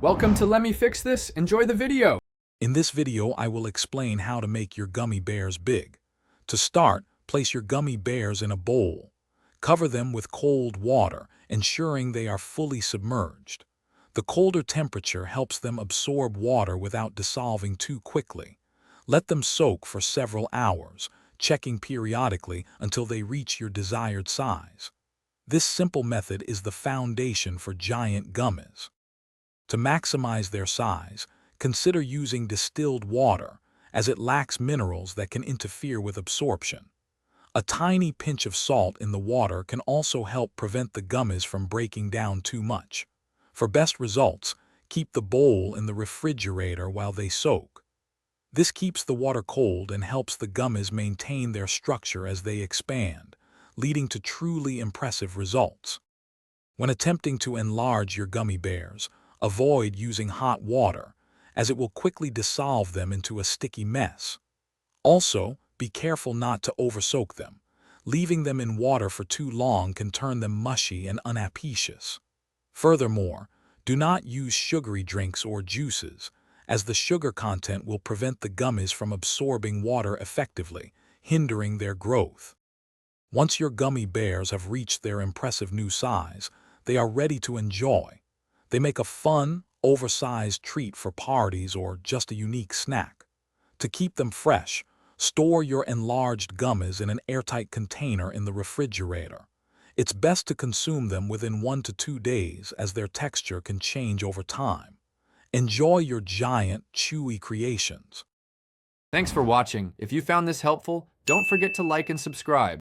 Welcome to Let Me Fix This. Enjoy the video. In this video, I will explain how to make your gummy bears big. To start, place your gummy bears in a bowl. Cover them with cold water, ensuring they are fully submerged. The colder temperature helps them absorb water without dissolving too quickly. Let them soak for several hours, checking periodically until they reach your desired size. This simple method is the foundation for giant gummies. To maximize their size, consider using distilled water, as it lacks minerals that can interfere with absorption. A tiny pinch of salt in the water can also help prevent the gummies from breaking down too much. For best results, keep the bowl in the refrigerator while they soak. This keeps the water cold and helps the gummies maintain their structure as they expand, leading to truly impressive results. When attempting to enlarge your gummy bears, avoid using hot water, as it will quickly dissolve them into a sticky mess. Also, be careful not to oversoak them. Leaving them in water for too long can turn them mushy and unappeacious. Furthermore, do not use sugary drinks or juices, as the sugar content will prevent the gummies from absorbing water effectively, hindering their growth. Once your gummy bears have reached their impressive new size, they are ready to enjoy. They make a fun, oversized treat for parties or just a unique snack. To keep them fresh, store your enlarged gummies in an airtight container in the refrigerator. It's best to consume them within 1 to 2 days, as their texture can change over time. Enjoy your giant, chewy creations. Thanks for watching. If you found this helpful, don't forget to like and subscribe.